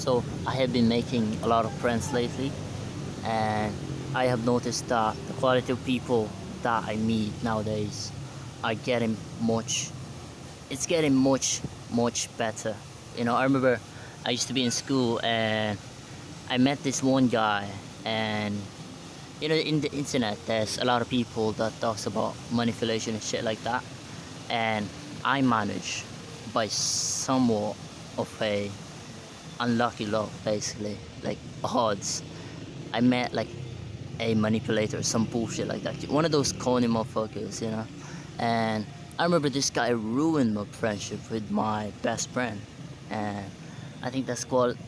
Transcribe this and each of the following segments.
So I have been making a lot of friends lately, and I have noticed that the quality of people that I meet nowadays are getting much. It's getting much better. I remember I used to be in school and I met this one guy, and in the internet there's a lot of people that talks about manipulation and shit like that, and I managed by somewhat of a unlucky luck, basically, like odds. I met like a manipulator, some bullshit like that, one of those corny motherfuckers. And I remember this guy ruined my friendship with my best friend, and I think the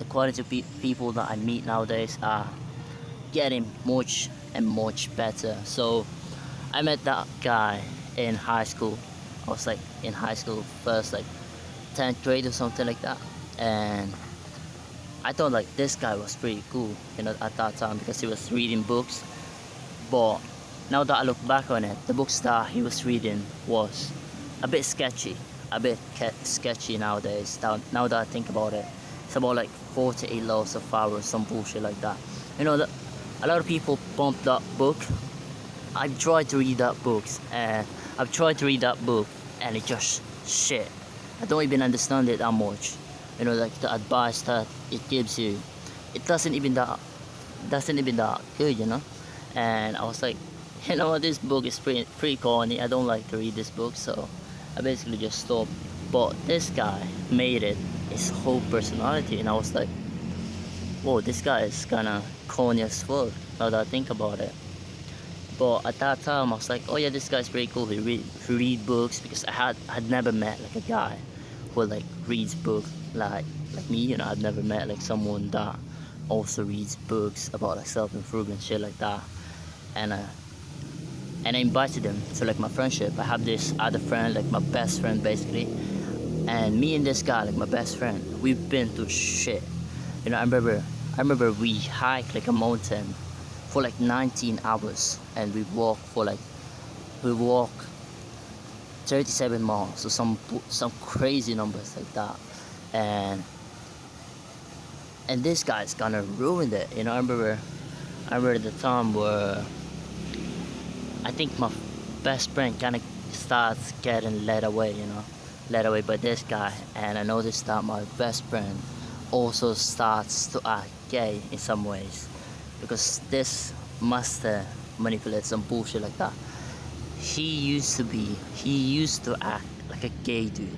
quality of people that I meet nowadays are getting much and much better. So I met that guy in high school. I was like in high school, first like 10th grade or something like that, and I thought like this guy was pretty cool, at that time, because he was reading books. But now that I look back on it, the books that he was reading was a bit sketchy, sketchy nowadays. Now that I think about it, it's about like 48 laws of power, some bullshit like that. A lot of people bump that book. I've tried to read that book, and it's just shit. I don't even understand it that much. Like the advice that it gives you, it doesn't even that good. And I was like, what, this book is pretty corny. I don't like to read this book, so I basically just stopped. But this guy made it his whole personality, and I was like, whoa, this guy is kinda corny as fuck, now that I think about it. But at that time I was like, oh yeah, this guy's pretty cool. He read books, because I had never met like a guy who like reads books like me. I'd never met like someone that also reads books about like self-improvement, shit like that. And uh, and I invited him to like my friendship. I have this other friend, like my best friend basically, and me and this guy, like my best friend, we've been through shit. I remember we hiked like a mountain for like 19 hours, and we walk 37 miles, or some crazy numbers like that. And and this guy's gonna ruin it. I remember the time where I think my best friend kind of starts getting led away by this guy, and I noticed that my best friend also starts to act gay in some ways, because this master manipulates some bullshit like that. He used to act like a gay dude.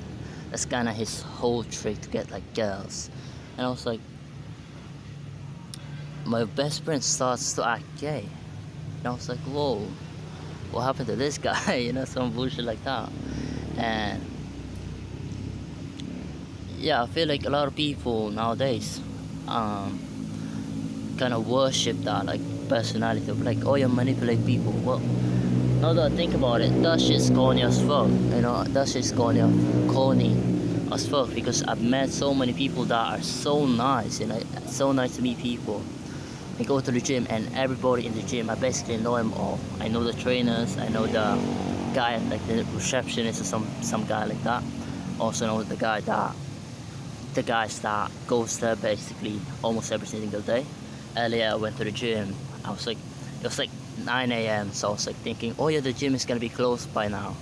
That's kind of his whole trick to get like girls. And I was like, my best friend starts to act gay, and I was like, whoa, what happened to this guy? Some bullshit like that. And yeah, I feel like a lot of people nowadays um kind of worship that like personality of like, oh, you manipulate people. Well, now that I think about it, that shit's corny as fuck. That shit's corny as fuck, because I've met so many people that are so nice. It's so nice to meet people. I go to the gym, and everybody in the gym, I basically know them all. I know the trainers, I know the guy, like the receptionist, or some guy like that. Also know the guys that goes there basically almost every single day. Earlier I went to the gym. It was like 9 a.m. So I was like thinking, oh yeah, the gym is gonna be closed by now.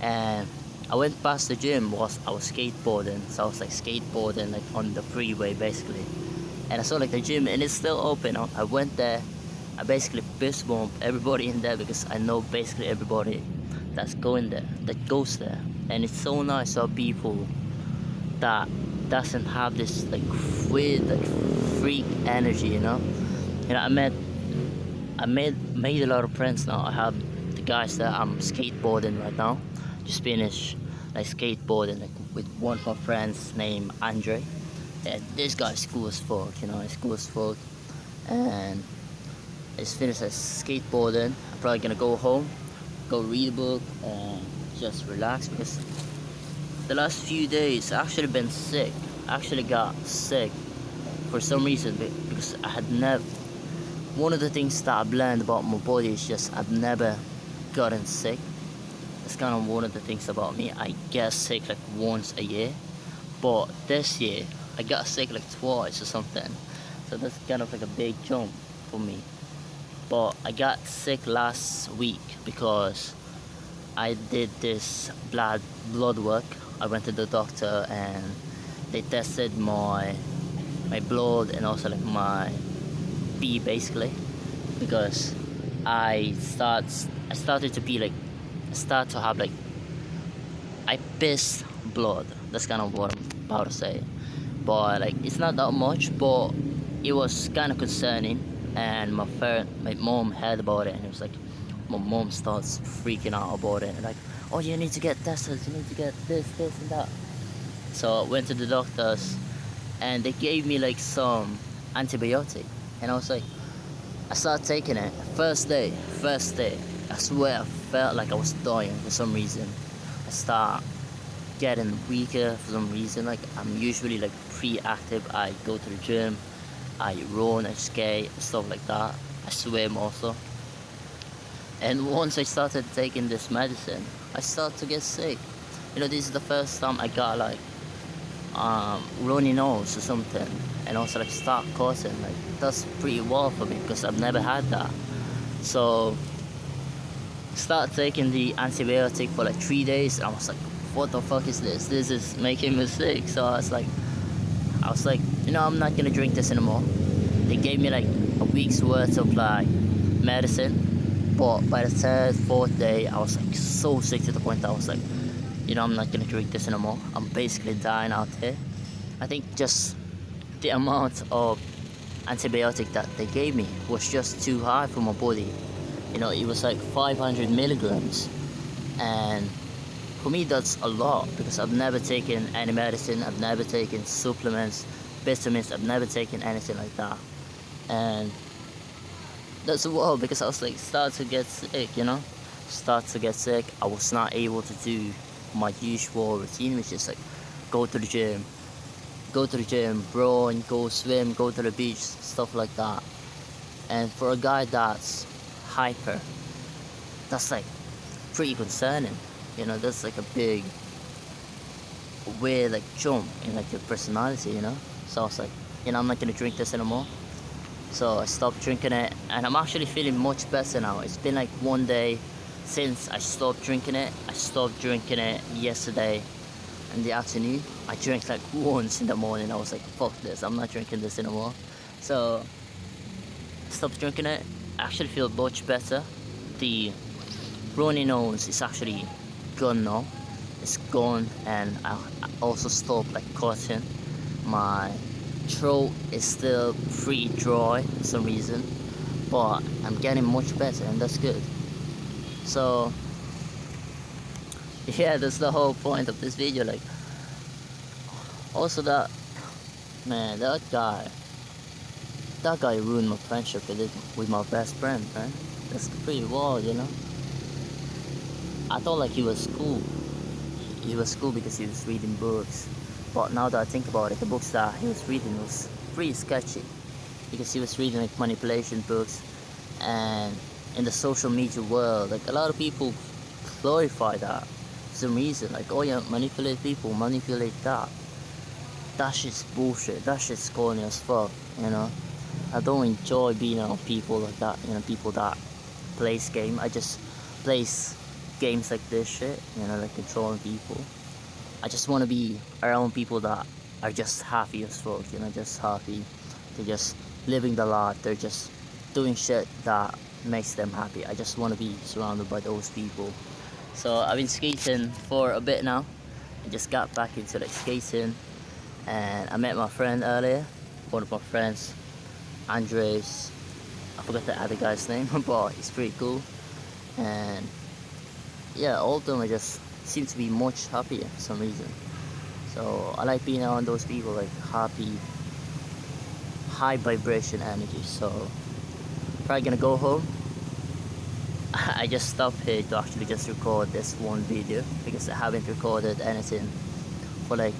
And I went past the gym. I was skateboarding, so I was like skateboarding like on the freeway basically. And I saw like the gym, and it's still open. I went there. I basically fist bumped everybody in there, because I know basically everybody that goes there. And it's so nice to have people that doesn't have this like weird like freak energy. I made a lot of friends now. I have the guys that I'm skateboarding right now. Just finished like skateboarding like with one of my friends named Andre. And this guy's cool as fuck. He's cool as fuck. And I just finished like skateboarding. I'm probably gonna go home, go read a book, and just relax, because the last few days I actually been sick. I actually got sick for some reason, because I had never. One of the things that I've learned about my body is just I've never gotten sick. That's kind of one of the things about me. I get sick like once a year, but this year I got sick like twice or something. So that's kind of like a big jump for me. But I got sick last week because I did this blood work. I went to the doctor and they tested my blood and also like my pee basically, because I started to be like, I start to have like, I pissed blood. That's kind of what I'm about to say. But like it's not that much, but it was kind of concerning. And my mom heard about it, and it was like, my mom starts freaking out about it, and like, oh, you need to get tested, you need to get this, and that. So I went to the doctors, and they gave me like some antibiotic, and I was like, I started taking it. First day, I swear I felt like I was dying for some reason. I start getting weaker for some reason. Like I'm usually like pretty active. I go to the gym, I run, I skate, stuff like that. I swim also. And once I started taking this medicine, I started to get sick. You know, this is the first time I got like runny nose or something, and also like start coughing. Like that's pretty wild for me because I've never had that. So start taking the antibiotic for like 3 days. I was like, what the fuck is this? This is making me sick. So I was like, you know, I'm not gonna drink this anymore. They gave me like a week's worth of like medicine, but by the third, fourth day, I was like so sick to the point that I was like, you know, I'm not gonna drink this anymore. I'm basically dying out here. I think just the amount of antibiotic that they gave me was just too high for my body. You know, it was like 500 milligrams, and for me that's a lot because I've never taken any medicine. I've never taken supplements, vitamins. I've never taken anything like that, and that's wild because I was like start to get sick. You know, start to get sick. I was not able to do my usual routine, which is like go to the gym, run, go swim, go to the beach, stuff like that. And for a guy that's hyper, that's like pretty concerning. You know, that's like a big weird like jump in like your personality, you know. So I was like, you know, I'm not gonna drink this anymore. So I stopped drinking it, and I'm actually feeling much better now. It's been like 1 day since I stopped drinking it. I stopped drinking it yesterday in the afternoon. I drank like once in the morning. I was like, fuck this, I'm not drinking this anymore. So I stopped drinking it. I actually feel much better. The runny nose is actually gone now. It's gone, and I also stopped like coughing. My throat is still pretty dry for some reason, but I'm getting much better, and that's good. So yeah, that's the whole point of this video. Like, also that man, that guy ruined my friendship with my best friend, man. That's pretty wild, you know. I thought like he was cool. He was cool because he was reading books. But now that I think about it, the books that he was reading was pretty sketchy. Because he was reading like manipulation books, and in the social media world, like a lot of people glorify that for some reason. Like, oh yeah, manipulate people, manipulate that. That shit's bullshit. That shit's corny as fuck, you know. I don't enjoy being around people like that, you know, people that plays game. I just plays games like this shit, you know, like controlling people. I just want to be around people that are just happy as fuck, you know, just happy. They're just living the life. They're just doing shit that makes them happy. I just want to be surrounded by those people. So I've been skating for a bit now. I just got back into like skating, and I met my friend earlier. One of my friends, Andres. I forgot the other guy's name, but he's pretty cool. And yeah, all of them I just seem to be much happier for some reason. So I like being around those people, like happy, high vibration energy. So probably gonna go home. I just stopped here to actually just record this one video because I haven't recorded anything for like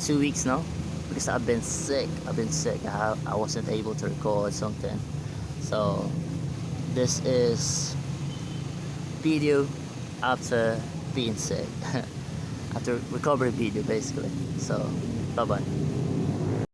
2 weeks now because I've been sick. I wasn't able to record something. So this is video after being sick. After recovery video basically. So bye bye.